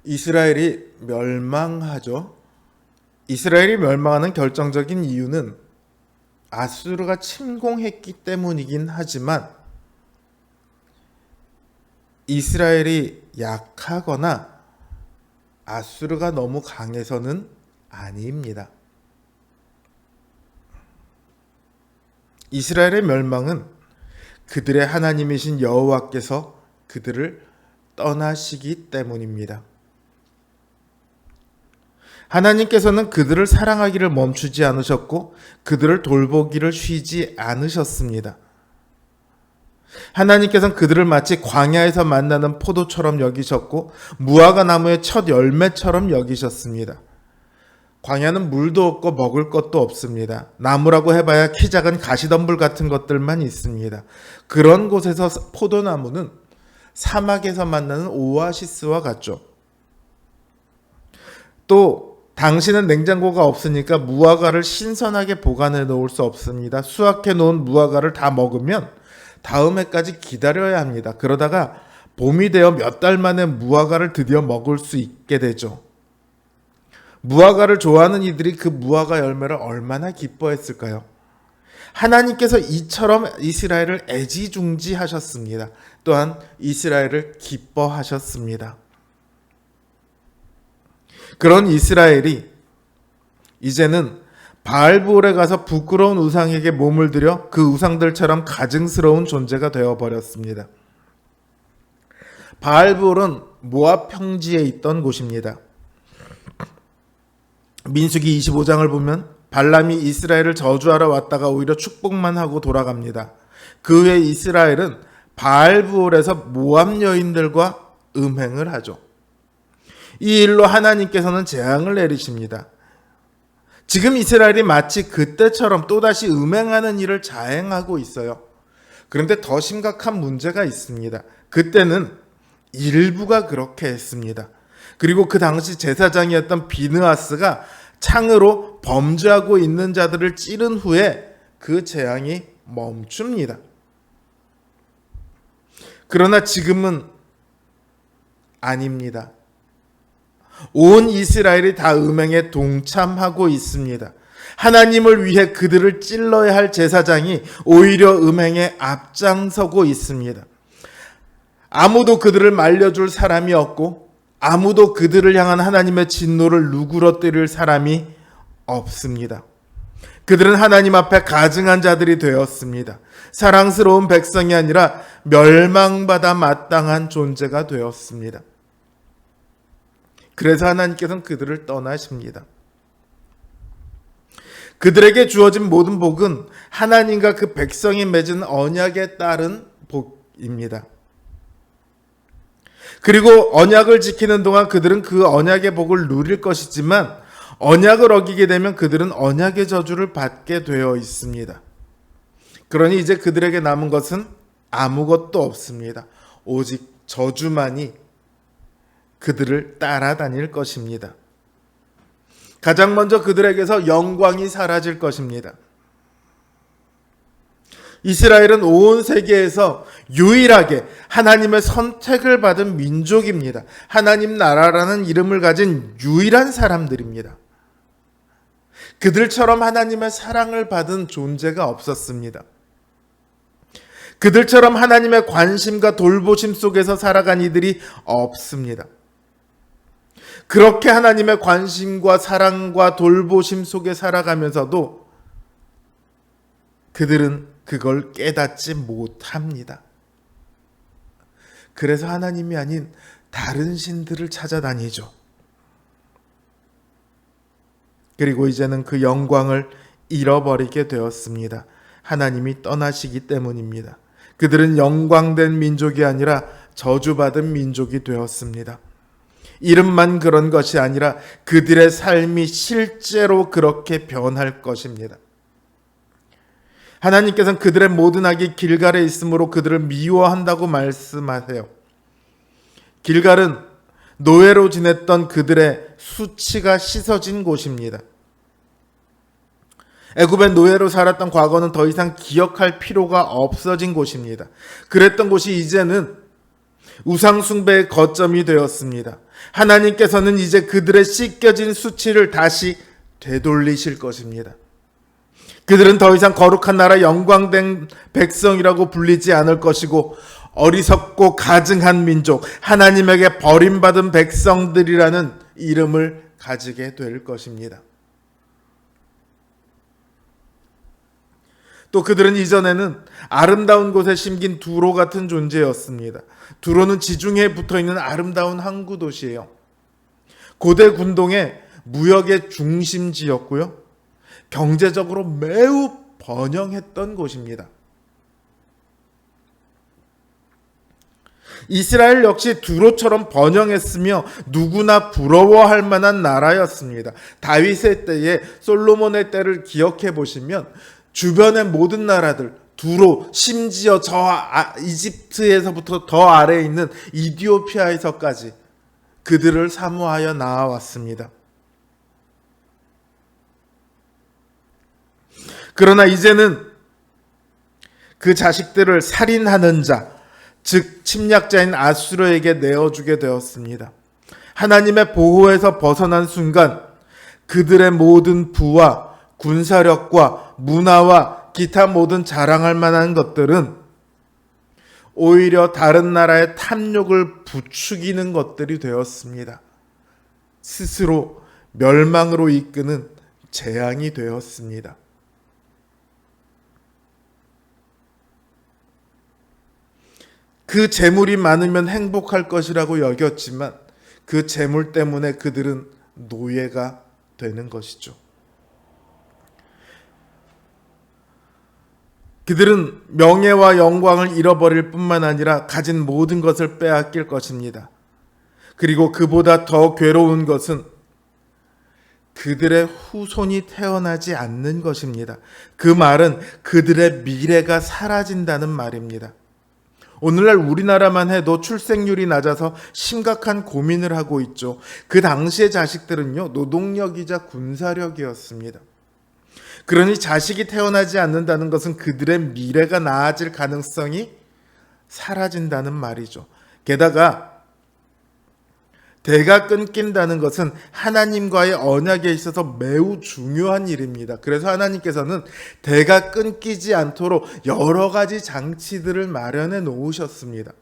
이스라엘이 멸망하죠. 이스라엘이 멸망하는 결정적인 이유는 아수르가 침공했기 때문이긴 하지만 이스라엘이 약하거나 아수르가 너무 강해서는 아닙니다. 이스라엘의 멸망은 그들의 하나님이신 여호와께서 그들을 떠나시기 때문입니다. 하나님께서는 그들을 사랑하기를 멈추지 않으셨고 그들을 돌보기를 쉬지 않으셨습니다. 하나님께서는 그들을 마치 광야에서 만나는 포도처럼 여기셨고 무화과 나무의 첫 열매처럼 여기셨습니다. 광야는 물도 없고 먹을 것도 없습니다. 나무라고 해봐야 키 작은 가시덤불 같은 것들만 있습니다. 그런 곳에서 포도나무는 사막에서 만나는 오아시스와 같죠. 또 당신은 냉장고가 없으니까 무화과를 신선하게 보관해 놓을 수 없습니다. 수확해 놓은 무화과를 다 먹으면 다음 해까지 기다려야 합니다. 그러다가 봄이 되어 몇 달 만에 무화과를 드디어 먹을 수 있게 되죠. 무화과를 좋아하는 이들이 그 무화과 열매를 얼마나 기뻐했을까요? 하나님께서 이처럼 이스라엘을 애지중지하셨습니다. 또한 이스라엘을 기뻐하셨습니다. 그런 이스라엘이 이제는 바알브올에 가서 부끄러운 우상에게 몸을 들여 그 우상들처럼 가증스러운 존재가 되어버렸습니다. 바알브올은 모압 평지에 있던 곳입니다. 민수기 25장을 보면 발람이 이스라엘을 저주하러 왔다가 오히려 축복만 하고 돌아갑니다. 그 후에 이스라엘은 바알브올에서 모압 여인들과 음행을 하죠. 이 일로 하나님께서는 재앙을 내리십니다. 지금 이스라엘이 마치 그때처럼 또다시 음행하는 일을 자행하고 있어요. 그런데 더 심각한 문제가 있습니다. 그때는 일부가 그렇게 했습니다. 그리고 그 당시 제사장이었던 비느하스가 창으로 범죄하고 있는 자들을 찌른 후에 그 재앙이 멈춥니다. 그러나 지금은 아닙니다. 온 이스라엘이 다 음행에 동참하고 있습니다. 하나님을 위해 그들을 찔러야 할 제사장이 오히려 음행에 앞장서고 있습니다. 아무도 그들을 말려줄 사람이 없고 아무도 그들을 향한 하나님의 진노를 누그러뜨릴 사람이 없습니다. 그들은 하나님 앞에 가증한 자들이 되었습니다. 사랑스러운 백성이 아니라 멸망받아 마땅한 존재가 되었습니다. 그래서 하나님께서는 그들을 떠나십니다. 그들에게 주어진 모든 복은 하나님과 그 백성이 맺은 언약에 따른 복입니다. 그리고 언약을 지키는 동안 그들은 그 언약의 복을 누릴 것이지만 언약을 어기게 되면 그들은 언약의 저주를 받게 되어 있습니다. 그러니 이제 그들에게 남은 것은 아무것도 없습니다. 오직 저주만이 그들을 따라다닐 것입니다. 가장 먼저 그들에게서 영광이 사라질 것입니다. 이스라엘은 온 세계에서 유일하게 하나님의 선택을 받은 민족입니다. 하나님 나라라는 이름을 가진 유일한 사람들입니다. 그들처럼 하나님의 사랑을 받은 존재가 없었습니다. 그들처럼 하나님의 관심과 돌보심 속에서 살아간 이들이 없습니다. 그렇게 하나님의 관심과 사랑과 돌보심 속에 살아가면서도 그들은 그걸 깨닫지 못합니다. 그래서 하나님이 아닌 다른 신들을 찾아다니죠. 그리고 이제는 그 영광을 잃어버리게 되었습니다. 하나님이 떠나시기 때문입니다. 그들은 영광된 민족이 아니라 저주받은 민족이 되었습니다. 이름만 그런 것이 아니라 그들의 삶이 실제로 그렇게 변할 것입니다. 하나님께서는 그들의 모든 악이 길갈에 있으므로 그들을 미워한다고 말씀하세요. 길갈은 노예로 지냈던 그들의 수치가 씻어진 곳입니다. 애굽의 노예로 살았던 과거는 더 이상 기억할 필요가 없어진 곳입니다. 그랬던 곳이 이제는 우상숭배의 거점이 되었습니다. 하나님께서는 이제 그들의 씻겨진 수치를 다시 되돌리실 것입니다. 그들은 더 이상 거룩한 나라 영광된 백성이라고 불리지 않을 것이고 어리석고 가증한 민족, 하나님에게 버림받은 백성들이라는 이름을 가지게 될 것입니다. 또 그들은 이전에는 아름다운 곳에 심긴 두로 같은 존재였습니다. 두로는 지중해에 붙어있는 아름다운 항구 도시예요. 고대 군동의 무역의 중심지였고요. 경제적으로 매우 번영했던 곳입니다. 이스라엘 역시 두로처럼 번영했으며 누구나 부러워할 만한 나라였습니다. 다윗의 때에 솔로몬의 때를 기억해 보시면 주변의 모든 나라들, 두로, 심지어 이집트에서부터 더 아래에 있는 이디오피아에서까지 그들을 사모하여 나아왔습니다. 그러나 이제는 그 자식들을 살인하는 자, 즉 침략자인 아수르에게 내어주게 되었습니다. 하나님의 보호에서 벗어난 순간 그들의 모든 부와 군사력과 문화와 기타 모든 자랑할 만한 것들은 오히려 다른 나라의 탐욕을 부추기는 것들이 되었습니다. 스스로 멸망으로 이끄는 재앙이 되었습니다. 그 재물이 많으면 행복할 것이라고 여겼지만 그 재물 때문에 그들은 노예가 되는 것이죠. 그들은 명예와 영광을 잃어버릴 뿐만 아니라 가진 모든 것을 빼앗길 것입니다. 그리고 그보다 더 괴로운 것은 그들의 후손이 태어나지 않는 것입니다. 그 말은 그들의 미래가 사라진다는 말입니다. 오늘날 우리나라만 해도 출생률이 낮아서 심각한 고민을 하고 있죠. 그 당시의 자식들은요, 노동력이자 군사력이었습니다. 그러니 자식이 태어나지 않는다는 것은 그들의 미래가 나아질 가능성이 사라진다는 말이죠. 게다가 대가 끊긴다는 것은 하나님과의 언약에 있어서 매우 중요한 일입니다. 그래서 하나님께서는 대가 끊기지 않도록 여러 가지 장치들을 마련해 놓으셨습니다.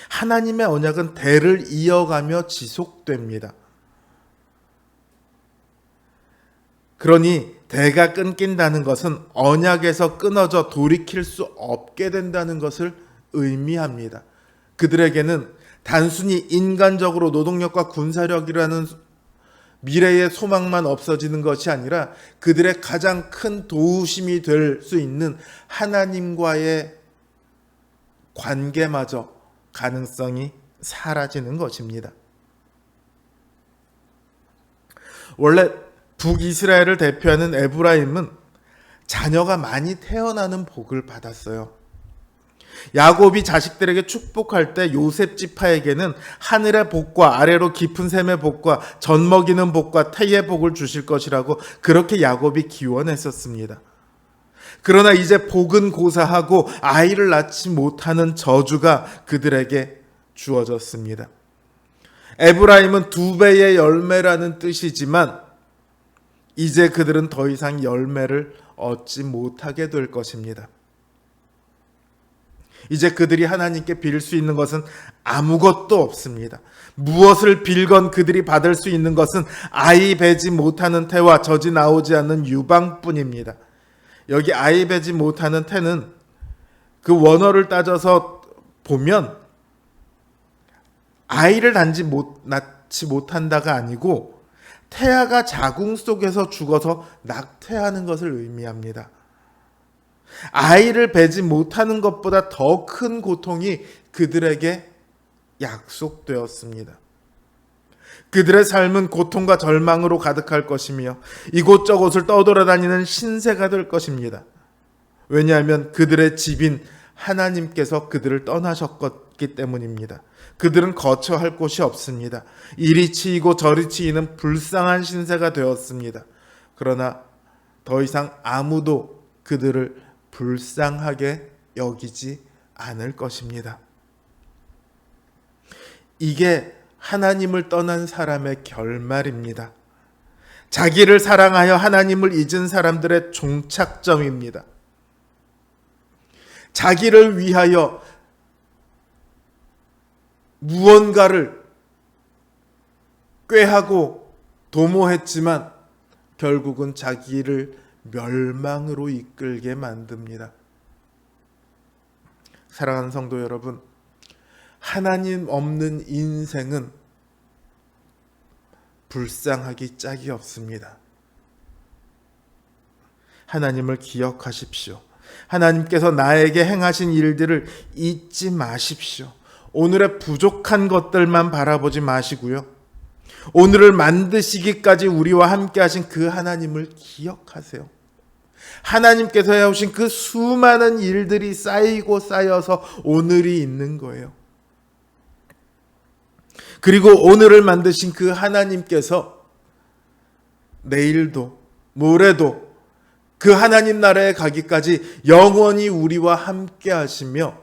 하나님의 언약은 대를 이어가며 지속됩니다. 그러니 대가 끊긴다는 것은 언약에서 끊어져 돌이킬 수 없게 된다는 것을 의미합니다. 그들에게는 단순히 인간적으로 노동력과 군사력이라는 미래의 소망만 없어지는 것이 아니라 그들의 가장 큰 도우심이 될 수 있는 하나님과의 관계마저 가능성이 사라지는 것입니다. 원래 북이스라엘을 대표하는 에브라임은 자녀가 많이 태어나는 복을 받았어요. 야곱이 자식들에게 축복할 때 요셉 지파에게는 하늘의 복과 아래로 깊은 샘의 복과 젖먹이는 복과 태의 복을 주실 것이라고 그렇게 야곱이 기원했었습니다. 그러나 이제 복은 고사하고 아이를 낳지 못하는 저주가 그들에게 주어졌습니다. 에브라임은 2배의 열매라는 뜻이지만 이제 그들은 더 이상 열매를 얻지 못하게 될 것입니다. 이제 그들이 하나님께 빌 수 있는 것은 아무것도 없습니다. 무엇을 빌건 그들이 받을 수 있는 것은 아이 배지 못하는 태와 젖이 나오지 않는 유방뿐입니다. 여기 아이 배지 못하는 태는 그 원어를 따져서 보면 아이를 낳지 못한다가 아니고 태아가 자궁 속에서 죽어서 낙태하는 것을 의미합니다. 아이를 배지 못하는 것보다 더 큰 고통이 그들에게 약속되었습니다. 그들의 삶은 고통과 절망으로 가득할 것이며 이곳저곳을 떠돌아다니는 신세가 될 것입니다. 왜냐하면 그들의 집인 하나님께서 그들을 떠나셨기 때문입니다. 그들은 거처할 곳이 없습니다. 이리 치이고 저리 치이는 불쌍한 신세가 되었습니다. 그러나 더 이상 아무도 그들을 불쌍하게 여기지 않을 것입니다. 이게 하나님을 떠난 사람의 결말입니다. 자기를 사랑하여 하나님을 잊은 사람들의 종착점입니다. 자기를 위하여 무언가를 꾀하고 도모했지만 결국은 자기를 멸망으로 이끌게 만듭니다. 사랑하는 성도 여러분, 하나님 없는 인생은 불쌍하기 짝이 없습니다. 하나님을 기억하십시오. 하나님께서 나에게 행하신 일들을 잊지 마십시오. 오늘의 부족한 것들만 바라보지 마시고요. 오늘을 만드시기까지 우리와 함께 하신 그 하나님을 기억하세요. 하나님께서 해오신 그 수많은 일들이 쌓이고 쌓여서 오늘이 있는 거예요. 그리고 오늘을 만드신 그 하나님께서 내일도 모레도 그 하나님 나라에 가기까지 영원히 우리와 함께 하시며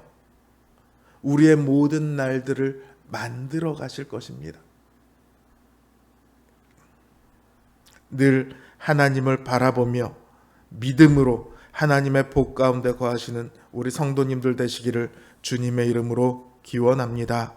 우리의 모든 날들을 만들어 가실 것입니다. 늘 하나님을 바라보며 믿음으로 하나님의 복 가운데 거하시는 우리 성도님들 되시기를 주님의 이름으로 기원합니다.